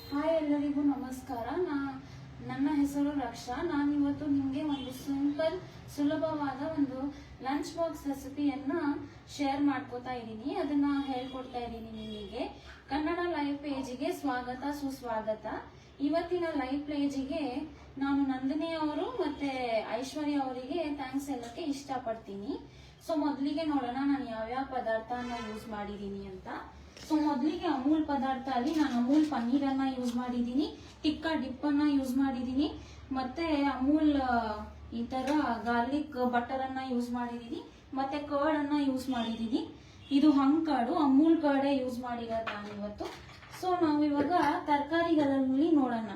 Hi ಎಲ್ಲರಿಗೂ ನಮಸ್ಕಾರ. ನನ್ನ ಹೆಸರು ರಕ್ಷಾ. ನಾನಿವತ್ತು ನಿಮಗೆ ಒಂದು ಸಿಂಪಲ್ ಸುಲಭವಾದ ಒಂದು ಲಂಚ್ ಬಾಕ್ಸ್ ರೆಸಿಪಿಯನ್ನ ಶೇರ್ ಮಾಡ್ಕೋತಾ ಇದ್ದೀನಿ. ಅದನ್ನ ಹೇಳ್ಕೊಡ್ತಾ ಇದ್ದೀನಿ ನಿಮಗೆ. ಕನ್ನಡ ಲೈವ್ ಪೇಜಿಗೆ ಸ್ವಾಗತ ಸುಸ್ವಾಗತ. ಇವತ್ತಿನ ಲೈವ್ ಪೇಜಿಗೆ ನಾನು ನಂದಿನಿ ಅವರು ಮತ್ತೆ ಐಶ್ವರ್ಯ ಅವರಿಗೆ ಥ್ಯಾಂಕ್ಸ್ ಹೇಳಕ್ಕೆ ಇಷ್ಟಪಡ್ತೀನಿ. ಸೊ ಮೊದಲಿಗೆ ನೋಡೋಣ ನಾನು ಯಾವ್ಯಾವ ಪದಾರ್ಥನ ಯೂಸ್ ಮಾಡಿದ್ದೀನಿ ಅಂತ. ಸೊ ಮೊದಲಿಗೆ ಅಮೂಲ್ ಪದಾರ್ಥ ಅಲ್ಲಿ ನಾನು ಅಮೂಲ್ ಪನ್ನೀರನ್ನ ಯೂಸ್ ಮಾಡಿದ್ದೀನಿ, ಟಿಕ್ಕಾ ಡಿಪ್ ಅನ್ನ ಯೂಸ್ ಮಾಡಿದ್ದೀನಿ, ಮತ್ತೆ ಅಮೂಲ್ ಈ ತರ ಗಾರ್ಲಿಕ್ ಬಟರ್ ಅನ್ನ ಯೂಸ್ ಮಾಡಿದ್ದೀನಿ, ಮತ್ತೆ ಕರ್ಡ್ ಅನ್ನ ಯೂಸ್ ಮಾಡಿದ್ದೀನಿ. ಇದು ಹಂಗ್ ಕರ್ಡು, ಅಮೂಲ್ ಕರ್ಡೇ ಯೂಸ್ ಮಾಡಿರೋದು ನಾನು ಇವತ್ತು. ಸೊ ನಾವು ಇವಾಗ ತರಕಾರಿಗಳಲ್ಲಿ ನೋಡೋಣ.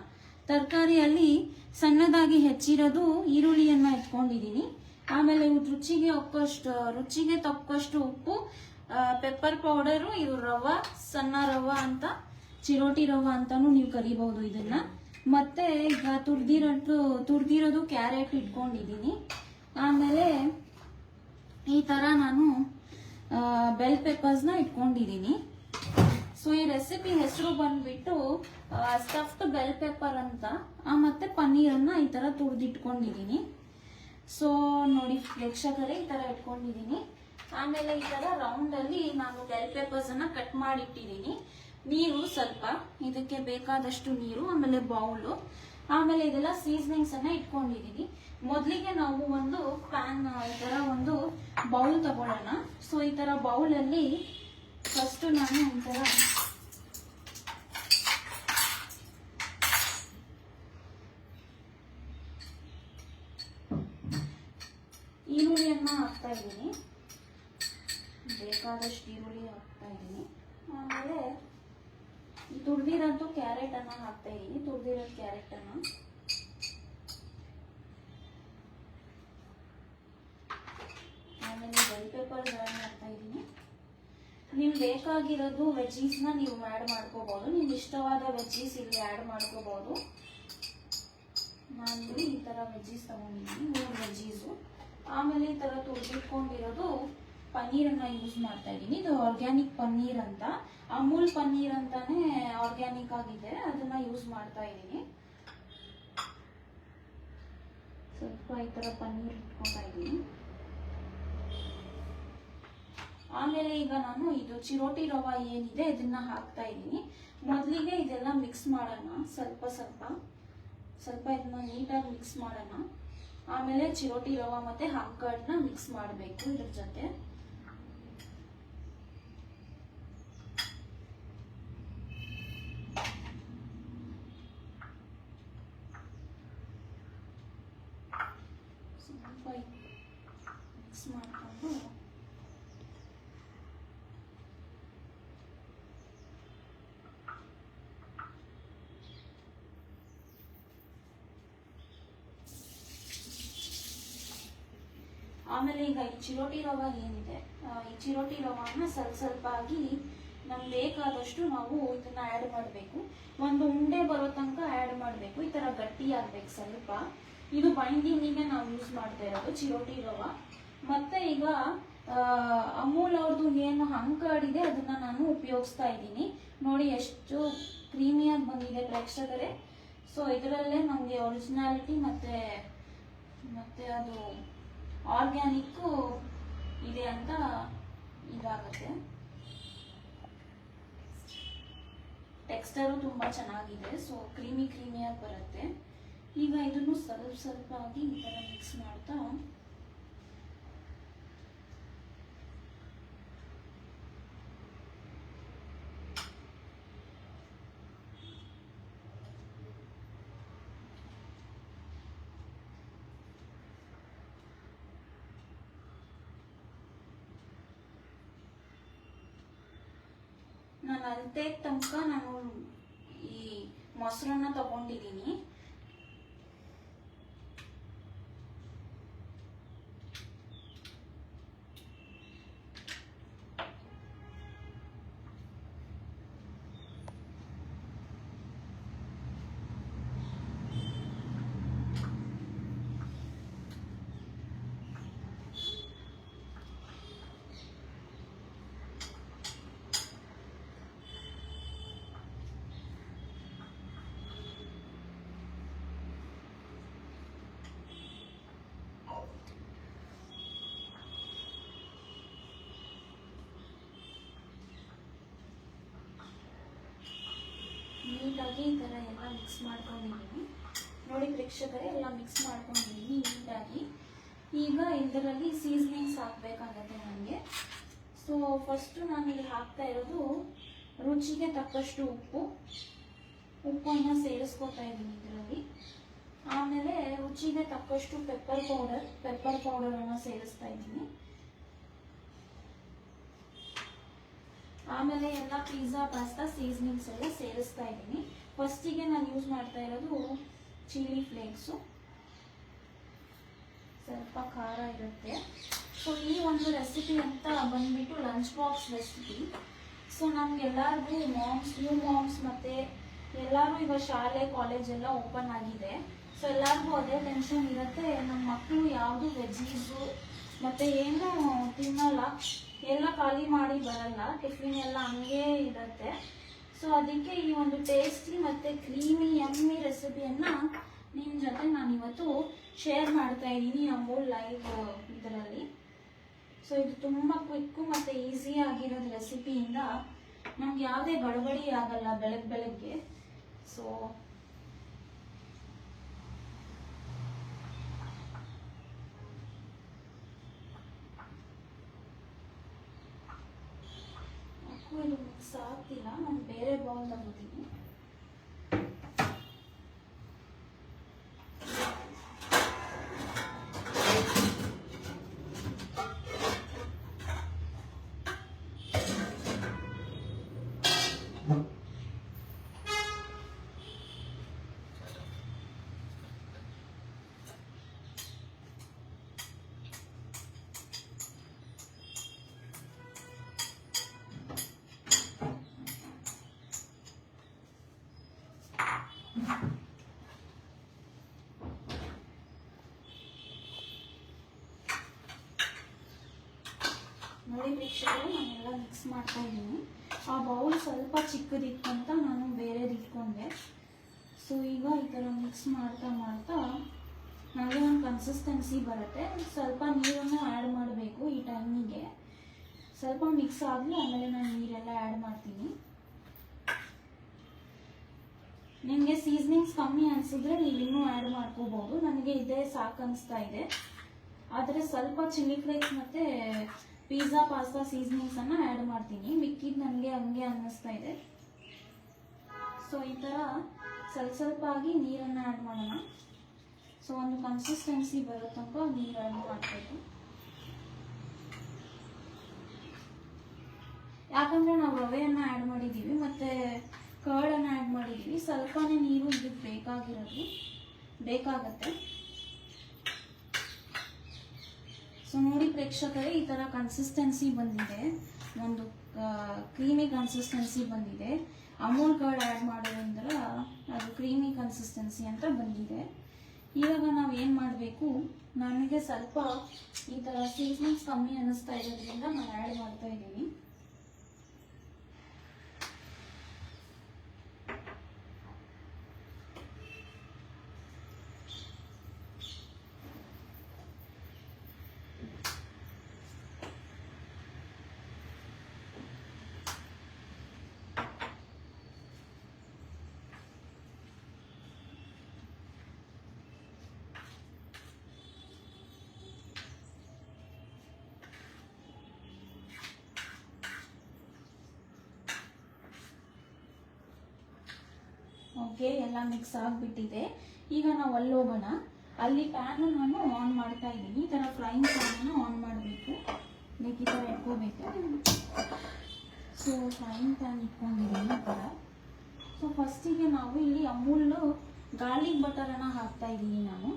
ತರಕಾರಿಯಲ್ಲಿ ಸಣ್ಣದಾಗಿ ಹೆಚ್ಚಿರೋದು ಈರುಳ್ಳಿಯನ್ನ ಇಟ್ಕೊಂಡಿದ್ದೀನಿ. ಆಮೇಲೆ ರುಚಿಗೆ ತಕ್ಕಷ್ಟು ಉಪ್ಪು, ಪೆಪ್ಪರ್ ಪೌಡರು, ಇದು ರವಾ, ಸಣ್ಣ ರವಾ ಅಂತ, ಚಿರೋಟಿ ರವಾ ಅಂತಾನು ನೀವು ಕರಿಬಹುದು ಇದನ್ನ. ಮತ್ತೆ ಈಗ ತುರ್ದಿರೋದು ಕ್ಯಾರೆಟ್ ಇಟ್ಕೊಂಡಿದ್ದೀನಿ. ಆಮೇಲೆ ಈ ತರ ನಾನು ಬೆಲ್ ಪೆಪ್ಪರ್ಸ್ನ ಇಟ್ಕೊಂಡಿದ್ದೀನಿ. ಸೊ ಈ ರೆಸಿಪಿ ಹೆಸರು ಬಂದ್ಬಿಟ್ಟು ಸ್ಟಫ್ಡ್ ಬೆಲ್ ಪೆಪ್ಪರ್ ಅಂತ. ಮತ್ತೆ ಪನ್ನೀರನ್ನ ಈ ತರ ತುರ್ದಿಟ್ಕೊಂಡಿದ್ದೀನಿ. ಸೊ ನೋಡಿ ಪ್ರೇಕ್ಷಕರೇ, ಈ ತರ ಇಟ್ಕೊಂಡಿದ್ದೀನಿ. ಆಮೇಲೆ ಈ ತರ ರೌಂಡ್ ಅಲ್ಲಿ ನಾನು ಬೆಲ್ ಪೆಪ್ಪರ್ಸ್ ಅನ್ನ ಕಟ್ ಮಾಡಿಟ್ಟಿದ್ದೀನಿ. ನೀರು ಸ್ವಲ್ಪ, ಇದಕ್ಕೆ ಬೇಕಾದಷ್ಟು ನೀರು, ಆಮೇಲೆ ಬೌಲು, ಆಮೇಲೆ ಇದೆಲ್ಲ ಸೀಸನಿಂಗ್ಸ್ ಅನ್ನ ಇಟ್ಕೊಂಡಿದ್ದೀನಿ. ಮೊದಲಿಗೆ ನಾವು ಒಂದು ಪ್ಯಾನ್, ಈ ತರ ಒಂದು ಬೌಲ್ ತಗೊಳ್ಳೋಣ. ಸೊ ಈ ತರ ಬೌಲ್ ಅಲ್ಲಿ ಫಸ್ಟ್ ನಾನು ಈ ತರ ಈರುಳ್ಳಿಯನ್ನ ಹಾಕ್ತಾ ಇದ್ದೀನಿ. ಬೇಕಾದಷ್ಟು ಈರುಳ್ಳಿ ಹಾಕ್ತಾ ಇದ್ದೀನಿ. ಆಮೇಲೆ ತುರ್ದಿರೋದು ಕ್ಯಾರೆಟ್ ಅನ್ನ ಹಾಕ್ತಾ ಇದ್ದೀನಿ. ತುರ್ದಿರೋದು ಕ್ಯಾರೆಟ್ ಅನ್ನ, ಆಮೇಲೆ ಬೆಲ್ ಪೆಪ್ಪರ್ಗಳನ್ನ ಹಾಕ್ತಾ ಇದ್ದೀನಿ. ನಿಮ್ಗೆ ಬೇಕಾಗಿರೋದು ವೆಜ್ಜೀಸ್ ನ ನೀವು ಆ್ಯಡ್ ಮಾಡ್ಕೋಬಹುದು. ನಿಮ್ಗೆ ಇಷ್ಟವಾದ ವೆಜ್ಜೀಸ್ ಇಲ್ಲಿ ಆ್ಯಡ್ ಮಾಡ್ಕೋಬಹುದು. ನಾನು ಈ ತರ ವೆಜ್ಜೀಸ್ ತಗೊಂಡಿದ್ದೀನಿ, 3 ವೆಜ್ಜೀಸು. ಆಮೇಲೆ ಈ ತರ ತುರ್ದಿಟ್ಕೊಂಡಿರೋದು ಪನ್ನೀರನ್ನ ಯೂಸ್ ಮಾಡ್ತಾ ಇದ್ದೀನಿ. ಇದು ಆರ್ಗ್ಯಾನಿಕ್ ಪನ್ನೀರ್ ಅಂತ, ಅಮೂಲ್ ಪನ್ನೀರ್ ಅಂತಾನೆ ಆರ್ಗ್ಯಾನಿಕ್ ಆಗಿದೆ, ಅದನ್ನ ಯೂಸ್ ಮಾಡ್ತಾ ಇದ್ದೀನಿ. ಸ್ವಲ್ಪ ಈ ತರ ಪನ್ನೀರ್ ಇಟ್ಕೊತಾ ಇದ್ದೀನಿ. ಆಮೇಲೆ ಈಗ ನಾನು ಇದು ಚಿರೋಟಿ ರವಾ ಏನಿದೆ ಇದನ್ನ ಹಾಕ್ತಾ ಇದ್ದೀನಿ. ಮೊದಲಿಗೆ ಇದೆಲ್ಲ ಮಿಕ್ಸ್ ಮಾಡೋಣ. ಸ್ವಲ್ಪ ಇದನ್ನ ನೀಟಾಗಿ ಮಿಕ್ಸ್ ಮಾಡೋಣ. ಆಮೇಲೆ ಚಿರೋಟಿ ರವಾ ಮತ್ತೆ ಹಂಕರ್ಡ್ನ ಮಿಕ್ಸ್ ಮಾಡಬೇಕು ಇದ್ರ ಜೊತೆ. ಸ್ವಲ್ಪ ಮಿಕ್ಸ್ ಮಾಡಿಕೊಂಡು ಆಮೇಲೆ ಈಗ ಈ ಚಿರೋಟಿ ರವಾ ಏನಿದೆ, ಈ ಚಿರೋಟಿ ರವಾನ ಸ್ವಲ್ಪ ಆಗಿ ನಮ್ಗೆ ಬೇಕಾದಷ್ಟು ನಾವು ಇದನ್ನ ಆ್ಯಡ್ ಮಾಡಬೇಕು. ಒಂದು ಉಂಡೆ ಬರೋ ತನಕ ಆ್ಯಡ್ ಮಾಡಬೇಕು. ಈ ತರ ಗಟ್ಟಿ ಆಗ್ಬೇಕು ಸ್ವಲ್ಪ. ಇದು ಬೈಂಡಿಂಗಿಗೆ ನಾವು ಯೂಸ್ ಮಾಡ್ತಾ ಇರೋದು ಚಿರೋಟಿ ರವಾ. ಮತ್ತೆ ಈಗ ಅಮೂಲ್ ಅವ್ರದ್ದು ಏನು ಹಂಕರ್ಡ್ ಇದೆ ಅದನ್ನ ನಾನು ಉಪಯೋಗಿಸ್ತಾ ಇದ್ದೀನಿ. ನೋಡಿ ಎಷ್ಟು ಕ್ರೀಮಿಯಾಗಿ ಬಂದಿದೆ ಪ್ರೇಕ್ಷಕರೇ. ಸೊ ಇದರಲ್ಲೇ ನಮಗೆ ಒರಿಜಿನಾಲಿಟಿ ಮತ್ತೆ ಅದು ಆರ್ಗ್ಯಾನಿಕ್ ಇದೆ ಅಂತ ಇದಾಗುತ್ತೆ. ಟೆಕ್ಸ್ಚರು ತುಂಬಾ ಚೆನ್ನಾಗಿದೆ. ಸೊ ಕ್ರೀಮಿಯಾಗಿ ಬರುತ್ತೆ. ಈಗ ಇದನ್ನು ಸ್ವಲ್ಪ ಆಗಿ ಈ ತರ ಮಿಕ್ಸ್ ಮಾಡ್ತಾ ನಾನು ಅಳತೆ ತನಕ ನಾನು ಈ ಮೊಸರನ್ನ ತಗೊಂಡಿದ್ದೀನಿ. ನೀಟಾಗಿ ಈ ಥರ ಎಲ್ಲ ಮಿಕ್ಸ್ ಮಾಡ್ಕೊಂಡಿದ್ದೀನಿ ನೋಡಿ ಪ್ರೇಕ್ಷಕರೇ, ಎಲ್ಲ ಮಿಕ್ಸ್ ಮಾಡ್ಕೊಂಡಿದ್ದೀನಿ ನೀಟಾಗಿ. ಈಗ ಇದರಲ್ಲಿ ಸೀಸನಿಂಗ್ಸ್ ಹಾಕಬೇಕಾಗತ್ತೆ ನನಗೆ. ಸೊ ಫಸ್ಟು ನಾನು ಇಲ್ಲಿ ಹಾಕ್ತಾ ಇರೋದು ರುಚಿಗೆ ತಕ್ಕಷ್ಟು ಉಪ್ಪನ್ನು ಸೇರಿಸ್ಕೊತಾ ಇದ್ದೀನಿ ಇದರಲ್ಲಿ. ಆಮೇಲೆ ರುಚಿಗೆ ತಕ್ಕಷ್ಟು ಪೆಪ್ಪರ್ ಪೌಡರನ್ನು ಸೇರಿಸ್ತಾ ಇದ್ದೀನಿ. ಆಮೇಲೆ ಎಲ್ಲ ಪಿಜ್ಜಾ ಪಾಸ್ತಾ ಸೀಸನಿಂಗ್ಸ್ ಎಲ್ಲ ಸೇರಿಸ್ತಾ ಇದ್ದೀನಿ. ಫಸ್ಟಿಗೆ ನಾನು ಯೂಸ್ ಮಾಡ್ತಾ ಇರೋದು ಚಿಲ್ಲಿ ಫ್ಲೇಕ್ಸು, ಸ್ವಲ್ಪ ಖಾರ ಇರುತ್ತೆ. ಸೊ ಈ ಒಂದು ರೆಸಿಪಿ ಅಂತ ಬಂದ್ಬಿಟ್ಟು ಲಂಚ್ ಬಾಕ್ಸ್ ರೆಸಿಪಿ. ಸೊ ನಮ್ಗೆಲ್ಲರಿಗೂ ನ್ಯೂ ಮಾಮ್ಸ್ ಮತ್ತು ಎಲ್ಲರೂ ಈಗ ಶಾಲೆ ಕಾಲೇಜ್ ಎಲ್ಲ ಓಪನ್ ಆಗಿದೆ. ಸೊ ಎಲ್ಲರಿಗೂ ಅದೇ ಟೆನ್ಷನ್ ಇರುತ್ತೆ, ನಮ್ಮ ಮಕ್ಕಳು ಯಾವುದು ವೆಜ್ಜೀಸು ಮತ್ತು ಏನೂ ತಿನ್ನಲ್ಲ, ಎಲ್ಲ ಖಾಲಿ ಮಾಡಿ ಬರಲ್ಲ, ಟಿಫಿನ್ ಎಲ್ಲ ಹಂಗೇ ಇರುತ್ತೆ. ಸೊ ಅದಕ್ಕೆ ಈ ಒಂದು ಟೇಸ್ಟಿ ಮತ್ತು ಕ್ರೀಮಿ ಯಮ್ಮಿ ರೆಸಿಪಿಯನ್ನು ನಿಮ್ಮ ಜೊತೆ ನಾನು ಇವತ್ತು ಶೇರ್ ಮಾಡ್ತಾ ಇದ್ದೀನಿ ಅಮೂಲ್ ಲೈವ್ ಇದರಲ್ಲಿ. ಸೊ ಇದು ತುಂಬ ಕ್ವಿಕ್ಕು ಮತ್ತು ಈಸಿ ಆಗಿರೋದು ರೆಸಿಪಿಯಿಂದ ನಮ್ಗೆ ಯಾವುದೇ ಗಡಬಡಿ ಆಗಲ್ಲ ಬೆಳಗ್ಗೆ. ಸೊ ಇದು ಮಿಕ್ಸ್ ಆಗ್ತಿಲ್ಲ, ನಾನು ಬೇರೆ ಬೌಲ್ ತಗೋತೀನಿ. ನೋಡಿ ಪ್ರೇಕ್ಷಕರು, ನಾನೆಲ್ಲ ಮಿಕ್ಸ್ ಮಾಡ್ತಾ ಇದ್ದೀನಿ. ಆ ಬೌಲ್ ಸ್ವಲ್ಪ ಚಿಕ್ಕದಿತ್ತು ಅಂತ ನಾನು ಬೇರೆದು ಇಟ್ಕೊಂಡೆ. ಸೊ ಈಗ ಈ ಥರ ಮಿಕ್ಸ್ ಮಾಡ್ತಾ ನನಗೆ ಒಂದು ಕನ್ಸಿಸ್ಟೆನ್ಸಿ ಬರುತ್ತೆ. ಸ್ವಲ್ಪ ನೀರನ್ನು ಆ್ಯಡ್ ಮಾಡಬೇಕು ಈ ಟೈಮಿಗೆ. ಸ್ವಲ್ಪ ಮಿಕ್ಸ್ ಆಗಲಿ, ಆಮೇಲೆ ನಾನು ನೀರೆಲ್ಲ ಆ್ಯಡ್ ಮಾಡ್ತೀನಿ. ನಿಮಗೆ ಸೀಸನಿಂಗ್ಸ್ ಕಮ್ಮಿ ಅನಿಸಿದ್ರೆ ನೀವು ಇನ್ನೂ ಆ್ಯಡ್ ಮಾಡ್ಕೋಬೋದು. ನನಗೆ ಇದೇ ಸಾಕು ಅನಿಸ್ತಾ ಇದೆ. ಆದರೆ ಸ್ವಲ್ಪ ಚಿಲ್ಲಿ ಫ್ಲೇಕ್ಸ್ ಮತ್ತು ಪಿಜ್ಜಾ ಪಾಸ್ತಾ ಸೀಸನಿಂಗ್ಸನ್ನು ಆ್ಯಡ್ ಮಾಡ್ತೀನಿ. ಮಿಕ್ಕಿದ್ದು ನನಗೆ ಹಂಗೆ ಅನ್ನಿಸ್ತಾ ಇದೆ. ಸೊ ಈ ಥರ ಸ್ವಲ್ಪ ಆಗಿ ನೀರನ್ನು ಆ್ಯಡ್ ಮಾಡೋಣ. ಸೊ ಒಂದು ಕನ್ಸಿಸ್ಟೆನ್ಸಿ ಬರೋ ತನಕ ನೀರು ಆ್ಯಡ್ ಮಾಡಬೇಕು. ಯಾಕಂದರೆ ನಾವು ರವೆಯನ್ನು ಆ್ಯಡ್ ಮಾಡಿದ್ದೀವಿ ಮತ್ತು ಕರ್ಡನ್ನು ಆ್ಯಡ್ ಮಾಡಿದ್ದೀವಿ. ಸ್ವಲ್ಪನೇ ನೀರು ಇದಕ್ಕೆ ಬೇಕಾಗತ್ತೆ. ಸೊ ನೋಡಿ ಪ್ರೇಕ್ಷಕರೇ, ಈ ಥರ ಕನ್ಸಿಸ್ಟೆನ್ಸಿ ಬಂದಿದೆ, ಒಂದು ಕ್ರೀಮಿ ಕನ್ಸಿಸ್ಟೆನ್ಸಿ ಬಂದಿದೆ. ಅಮೂಲ್ ಕರ್ಡ್ ಆ್ಯಡ್ ಮಾಡೋದ್ರಿಂದ ಅದು ಕ್ರೀಮಿ ಕನ್ಸಿಸ್ಟೆನ್ಸಿ ಅಂತ ಬಂದಿದೆ. ಇವಾಗ ನಾವು ಏನು ಮಾಡಬೇಕು, ನನಗೆ ಸ್ವಲ್ಪ ಈ ಥರ ಸೀಸನಿಂಗ್ಸ್ ಕಮ್ಮಿ ಅನ್ನಿಸ್ತಾ ಇರೋದ್ರಿಂದ ನಾನು ಆ್ಯಡ್ ಮಾಡ್ತಾ ಇದ್ದೀನಿ. ಓಕೆ, ಎಲ್ಲ ಮಿಕ್ಸ್ ಆಗಿಬಿಟ್ಟಿದೆ. ಈಗ ನಾವು ಅಲ್ಲಿ ಹೋಗೋಣ. ಅಲ್ಲಿ ಪ್ಯಾನ್ ನಾನು ಆನ್ ಮಾಡ್ತಾ ಇದ್ದೀನಿ. ಈ ಥರ ಫ್ರೈಯಿಂಗ್ ಪ್ಯಾನನ್ನು ಆನ್ ಮಾಡಬೇಕು, ಲೈಕ್ ಈ ಥರ ಇಟ್ಕೋಬೇಕು. ಸೊ ಫ್ರೈಯಿಂಗ್ ಪ್ಯಾನ್ ಇಟ್ಕೊಂಡಿದ್ದೀನಿ ಈ ಥರ. ಸೊ ಫಸ್ಟಿಗೆ ನಾವು ಇಲ್ಲಿ ಅಮೂಲ್ ಗಾರ್ಲಿಕ್ ಬಟರನ್ನು ಹಾಕ್ತಾ ಇದ್ದೀನಿ ನಾನು.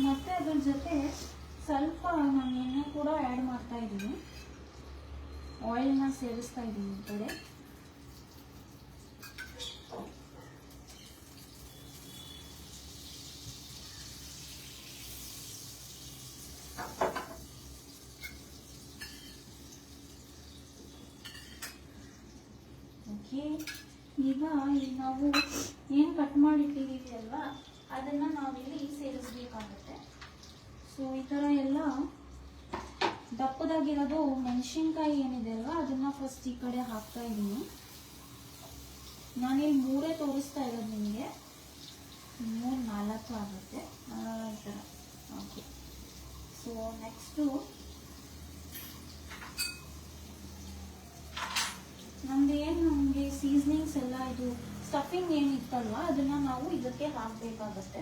ಮತ್ತು ಅದ್ರ ಜೊತೆ ಸ್ವಲ್ಪ ನಾನು ಎಣ್ಣೆ ಕೂಡ ಆ್ಯಡ್ ಮಾಡ್ತಾ ಇದ್ದೀನಿ, ಆಯಿಲ್ನ ಸೇರಿಸ್ತಾ ಇದ್ದೀನಿ ಈ ಕಡೆ. ಓಕೆ, ಈಗ ಇಲ್ಲಿ ನಾವು ಏನು ಕಟ್ ಮಾಡಿಟ್ಟಿದ್ದೀವಿ ಅಲ್ವಾ ಅದನ್ನು ನಾವಿಲ್ಲಿ ಸೇರಿಸ್ಬೇಕಾಗುತ್ತೆ. ಸೊ ಈ ಥರ ಎಲ್ಲ ದಪ್ಪದಾಗಿರೋದು ಮೆಣಸಿನ್ಕಾಯಿ ಏನಿದೆ ಅಲ್ವಾ ಅದನ್ನು ಫಸ್ಟ್ ಈ ಕಡೆ ಹಾಕ್ತಾ ಇದ್ದೀನಿ. ನಾನಿಲ್ಲಿ 3 ತೋರಿಸ್ತಾ ಇರೋದು, ನಿಮಗೆ 3-4 ಆಗುತ್ತೆ ಈ ಥರ. ಓಕೆ, ಸೊ ನೆಕ್ಸ್ಟು ನಮಗೆ ಸೀಸನಿಂಗ್ಸ್ ಎಲ್ಲ ಇದು ಸ್ಟಫಿಂಗ್ ಏನಿತ್ತಲ್ವ ಅದನ್ನು ನಾವು ಇದಕ್ಕೆ ಹಾಕಬೇಕಾಗತ್ತೆ.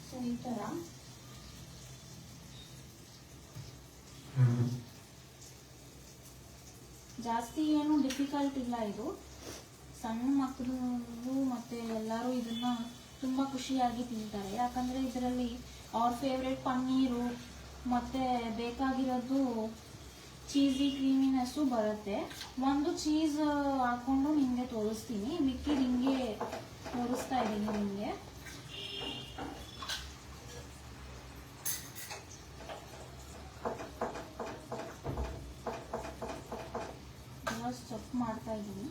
ಸೊ ಈ ಥರ ಜಾಸ್ತಿ ಏನು ಡಿಫಿಕಲ್ಟ್ ಇಲ್ಲ. ಇದು ಸಣ್ಣ ಮಕ್ಕಳು ಮತ್ತು ಎಲ್ಲರೂ ಇದನ್ನು ತುಂಬ ಖುಷಿಯಾಗಿ ತಿಂತಾರೆ. ಯಾಕಂದರೆ ಇದರಲ್ಲಿ ಅವ್ರ ಫೇವ್ರೆಟ್ ಪನ್ನೀರು ಮತ್ತು ಬೇಕಾಗಿರೋದು ಚೀಸಿ ಕ್ರೀಮಿನೆಸ್ಸು ಬರುತ್ತೆ. ಒಂದು ಚೀಸ್ ಹಾಕ್ಕೊಂಡು ನಿಮಗೆ ತೋರಿಸ್ತೀನಿ, ಮಿಕ್ಕಿದ ಹಿಂಗೆ ತೋರಿಸ್ತಾ ಇದ್ದೀನಿ ನಿಮಗೆ. ಚೆಕ್ ಮಾಡ್ತಾ ಇದ್ದೀನಿ.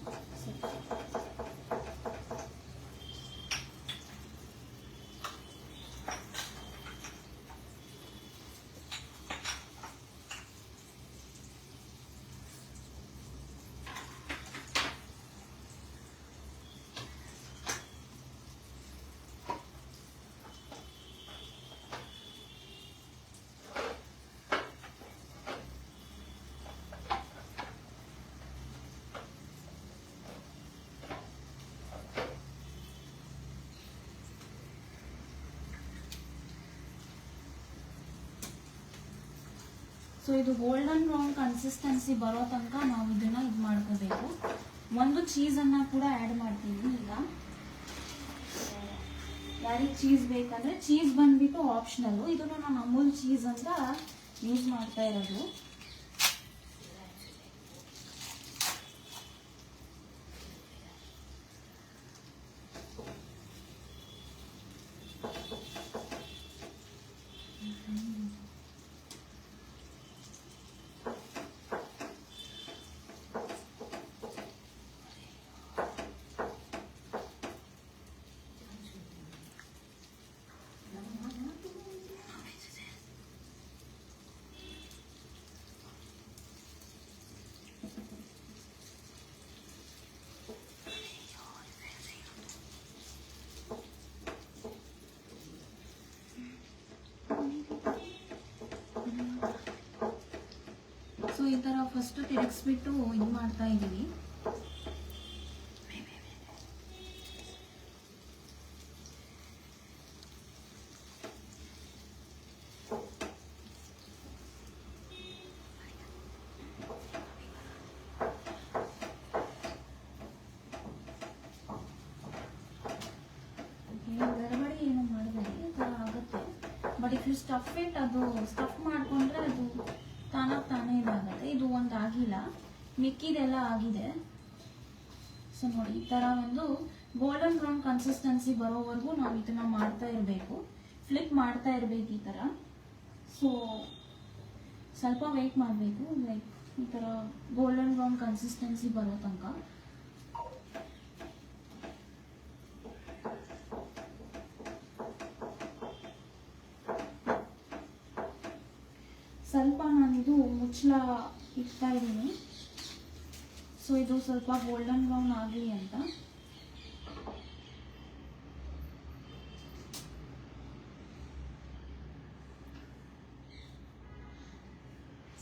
ಸೊ ಇದು ಗೋಲ್ಡನ್ ಬ್ರೌನ್ ಕನ್ಸಿಸ್ಟೆನ್ಸಿ ಬರೋ ತನಕ ನಾವು ಇದನ್ನ ಇದು ಮಾಡ್ಕೋಬೇಕು. ಒಂದು ಚೀಸನ್ನು ಕೂಡ ಆ್ಯಡ್ ಮಾಡ್ತೀನಿ ಈಗ. ಯಾರಿಗೆ ಚೀಸ್ ಬೇಕಂದರೆ ಚೀಸ್ ಬಂದ್ಬಿಟ್ಟು ಆಪ್ಷನಲ್ಲು. ಇದನ್ನು ನಾನು ಅಮೂಲ್ ಚೀಸ್ ಅಂತ ಯೂಸ್ ಮಾಡ್ತಾ ಇರೋದು. ಸೊ ಈ ಥರ ಫಸ್ಟ್ ತಿರುಗಿಸ್ಬಿಟ್ಟು ಇದು ಮಾಡ್ತಾ ಇದ್ದೀವಿ. ಗಡಬಡಿ ಏನು ಮಾಡಬೇಡಿ, ಈ ಥರ ಆಗುತ್ತೆ. But if you stuff it, ಅದು ಸ್ಟಫ್ ಮಾಡಿಕೊಂಡ್ರೆ ಅದು ತಾನೇ ಇದಾಗುತ್ತೆ. ಇದು ಒಂದು ಆಗಿಲ್ಲ, ಮಿಕ್ಕಿದೆಲ್ಲ ಆಗಿದೆ. ಸೊ ನೋಡಿ, ಈ ಥರ ಒಂದು ಗೋಲ್ಡನ್ ಬ್ರೌನ್ ಕನ್ಸಿಸ್ಟೆನ್ಸಿ ಬರೋವರೆಗೂ ನಾವು ಇದನ್ನ ಮಾಡ್ತಾ ಇರಬೇಕು, ಫ್ಲಿಪ್ ಮಾಡ್ತಾ ಇರಬೇಕು ಈ ಥರ. ಸೊ ಸ್ವಲ್ಪ ವೆಯ್ಟ್ ಮಾಡಬೇಕು, ಲೈಕ್ ಈ ಥರ ಗೋಲ್ಡನ್ ಬ್ರೌನ್ ಕನ್ಸಿಸ್ಟೆನ್ಸಿ ಬರೋ ತನಕ. ಸ್ವಲ್ಪ ನಾನಿದು ಮುಚ್ಚಳ ಇಡ್ತಾ ಇದ್ದೀನಿ. ಸೊ ಇದು ಸ್ವಲ್ಪ ಗೋಲ್ಡನ್ ಬ್ರೌನ್ ಆಗಲಿ ಅಂತ.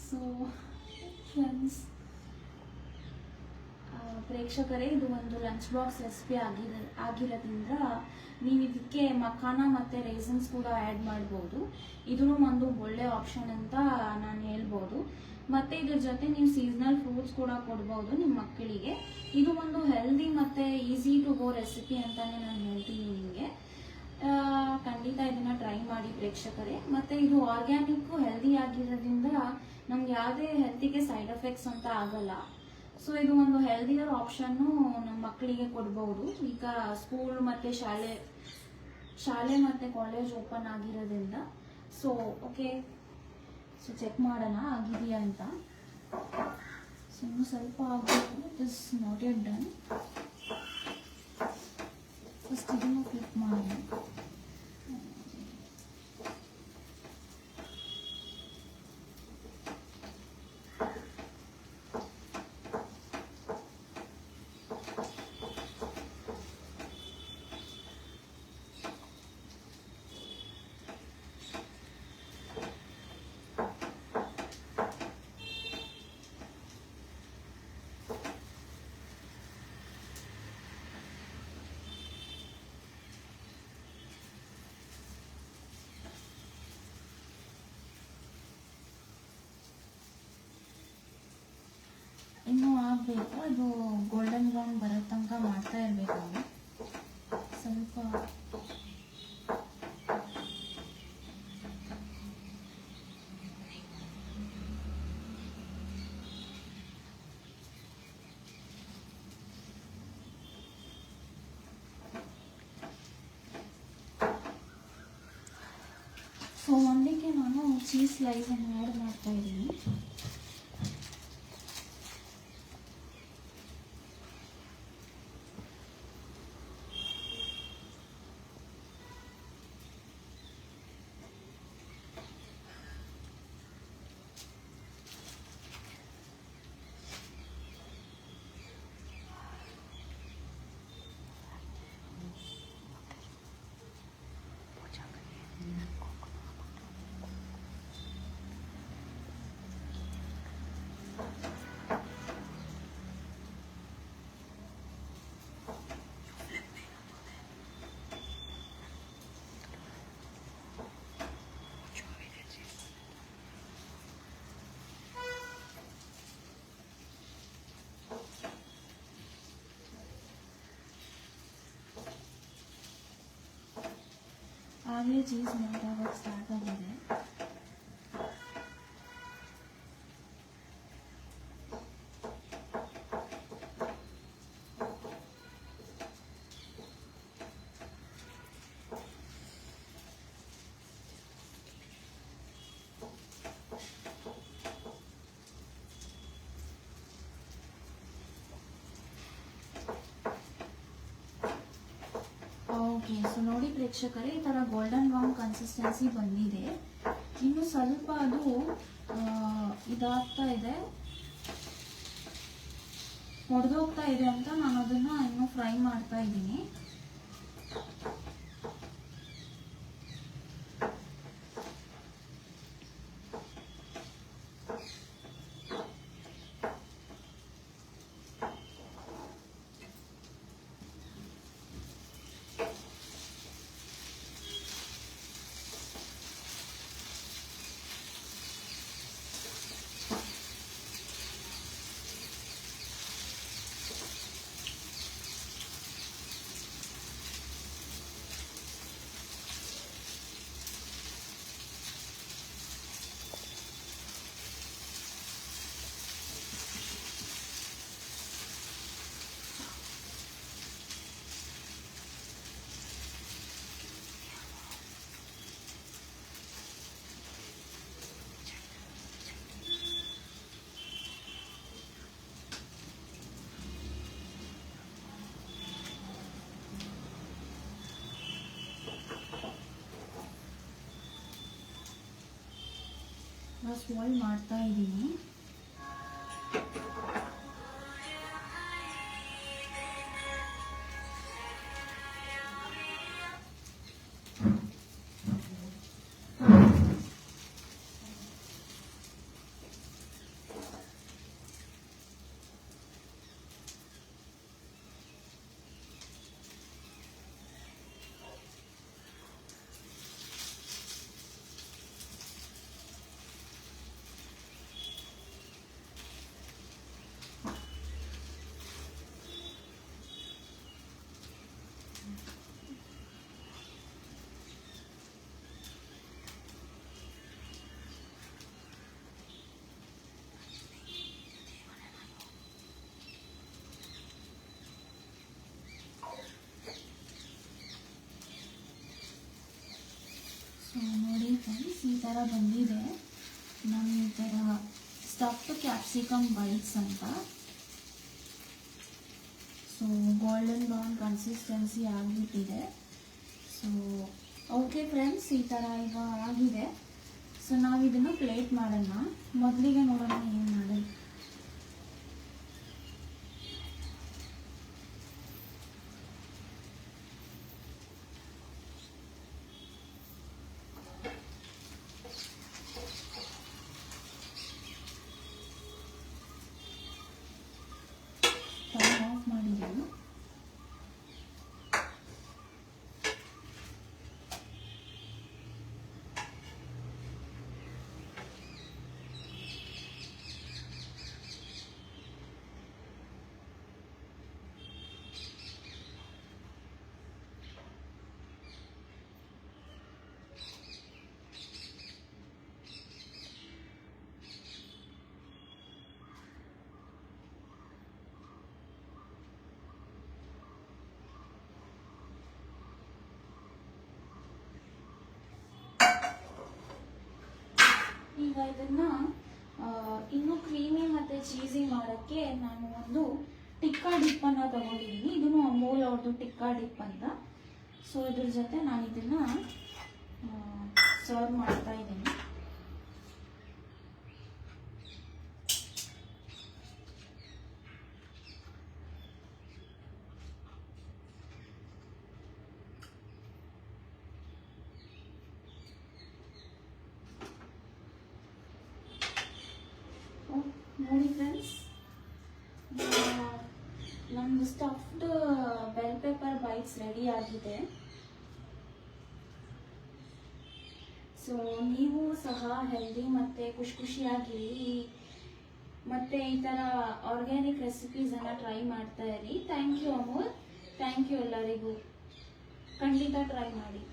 ಸೊ ಫ್ರೆಂಡ್ಸ್, ಪ್ರೇಕ್ಷಕರೇ, ಇದು ಒಂದು ಲಂಚ್ ಬಾಕ್ಸ್ ರೆಸಿಪಿ ಆಗಿರೋದ್ರಿಂದ ನೀವು ಇದಕ್ಕೆ ಮಖಾನ ಮತ್ತು ರೇಸನ್ಸ್ ಕೂಡ ಆ್ಯಡ್ ಮಾಡ್ಬೋದು. ಇದೂ ಒಂದು ಒಳ್ಳೆ ಆಪ್ಷನ್ ಅಂತ ನಾನು ಹೇಳ್ಬೋದು. ಮತ್ತು ಇದ್ರ ಜೊತೆ ನೀವು ಸೀಸನಲ್ ಫ್ರೂಟ್ಸ್ ಕೂಡ ಕೊಡ್ಬೋದು ನಿಮ್ಮ ಮಕ್ಕಳಿಗೆ. ಇದು ಒಂದು ಹೆಲ್ದಿ ಮತ್ತು ಈಸಿ ಟು ಗೋ ರೆಸಿಪಿ ಅಂತಲೇ ನಾನು ಹೇಳ್ತೀನಿ ನಿಮಗೆ. ಖಂಡಿತ ಇದನ್ನು ಟ್ರೈ ಮಾಡಿ ಪ್ರೇಕ್ಷಕರೇ. ಮತ್ತು ಇದು ಆರ್ಗ್ಯಾನಿಕ್ಕು ಹೆಲ್ದಿ ಆಗಿರೋದ್ರಿಂದ ನಮ್ಗೆ ಯಾವುದೇ ಹೆಲ್ತಿಗೆ ಸೈಡ್ ಎಫೆಕ್ಟ್ಸ್ ಅಂತ ಆಗಲ್ಲ. ಸೊ ಇದು ಒಂದು ಹೆಲ್ದಿಯರ್ ಆಪ್ಷನ್ನು ನಮ್ಮ ಮಕ್ಕಳಿಗೆ ಕೊಡ್ಬೋದು. ಈಗ ಸ್ಕೂಲ್ ಮತ್ತು ಶಾಲೆ ಮತ್ತು ಕಾಲೇಜ್ ಓಪನ್ ಆಗಿರೋದ್ರಿಂದ. ಸೊ ಓಕೆ, ಸೊ ಚೆಕ್ ಮಾಡೋಣ ಆಗಿದೆಯಾ ಅಂತ. ಸೊ ಇನ್ನು ಸ್ವಲ್ಪ ಆಗಬೇಕು. It is not yet done. First ಇದನ್ನು ಕ್ಲಿಕ್ ಮಾಡಿ. ಇನ್ನೂ ಆಗಬೇಕು. ಅದು ಗೋಲ್ಡನ್ ಬ್ರೌನ್ ಬರೋ ತನಕ ಮಾಡ್ತಾ ಇರಬೇಕು. ಸ್ವಲ್ಪ ಸೊ ಒಂದಕ್ಕೆ ನಾನು ಚೀಸ್ ಸ್ಲೈಸನ್ನು ಆ್ಯಡ್ ಮಾಡ್ತಾ ಇದ್ದೀನಿ. ಆಗಲೇ ಚೀಸ್ ಮೆಲ್ಟ್ ಆಗೋಕ್ಕೆ ಸ್ಟಾರ್ಟ್ ಆಗಿದೆ. ಓಕೆ, ಸೊ ನೋಡಿ ಪ್ರೇಕ್ಷಕರೇ, ಈ ಥರ ಗೋಲ್ಡನ್ ಬ್ರೌನ್ ಕನ್ಸಿಸ್ಟೆನ್ಸಿ ಬಂದಿದೆ. ಇನ್ನು ಸ್ವಲ್ಪ ಅದು ಇದಾಗ್ತಾ ಇದೆ, ಹೊಡೆದೋಗ್ತಾ ಇದೆ ಅಂತ ನಾನು ಅದನ್ನು ಇನ್ನೂ ಫ್ರೈ ಮಾಡ್ತಾ ಇದ್ದೀನಿ. ಸ್ವಾಲ್ ಮಾಡ್ತಾ ಇದ್ದೀನಿ. ನೋಡಿ ಫ್ರೆಂಡ್ಸ್, ಈ ಥರ ಬಂದಿದೆ. ನಾನು ಈ ಥರ ಸ್ಟಫ್ಡ್ ಕ್ಯಾಪ್ಸಿಕಮ್ ಬೈಟ್ಸ್ ಅಂತ. ಸೊ ಗೋಲ್ಡನ್ ಬ್ರೌನ್ ಕನ್ಸಿಸ್ಟೆನ್ಸಿ ಆಗಿಬಿಟ್ಟಿದೆ. ಸೊ ಓಕೆ ಫ್ರೆಂಡ್ಸ್, ಈ ಥರ ಈಗ ಆಗಿದೆ. ಸೊ ನಾವು ಇದನ್ನು ಪ್ಲೇಟ್ ಮಾಡೋಣ. ಮೊದಲಿಗೆ ನೋಡೋಣ ಏನು ಮಾಡೋದು. ಆಫ್ ಮಾಡಿದ್ದೀನಿ. ಈಗ ಇದನ್ನ ಇನ್ನೂ ಕ್ರೀಮಿ ಮತ್ತೆ ಚೀಸಿ ಮಾಡೋಕ್ಕೆ ನಾನು ಒಂದು ಟಿಕ್ಕಾ ಡಿಪ್ ಅನ್ನ ತಗೊಂಡಿದ್ದೀನಿ. ಇದನ್ನು ಅಮೂಲ್ ಅವ್ರದ್ದು ಟಿಕ್ಕಾ ಡಿಪ್ ಅಂತ. ಸೊ ಇದ್ರ ಜೊತೆ ನಾನು ಇದನ್ನ ಸರ್ವ್ ಮಾಡ್ತಾ ಇದ್ದೀನಿ. ನೋಡಿ ಫ್ರೆಂಡ್ಸ್, ನಮ್ಮದು stuffed bell pepper bites ready ಆಗಿದೆ. ಸೊ ನೀವು ಸಹ ಹೆಲ್ದಿ ಮತ್ತು ಖುಷಿಯಾಗಿರಿ ಮತ್ತು ಈ ಥರ ಆರ್ಗ್ಯಾನಿಕ್ ರೆಸಿಪೀಸನ್ನು ಟ್ರೈ ಮಾಡ್ತಾ ಇರಿ. Thank you Amul, thank you ಎಲ್ಲರಿಗೂ. ಖಂಡಿತ ಟ್ರೈ ಮಾಡಿ.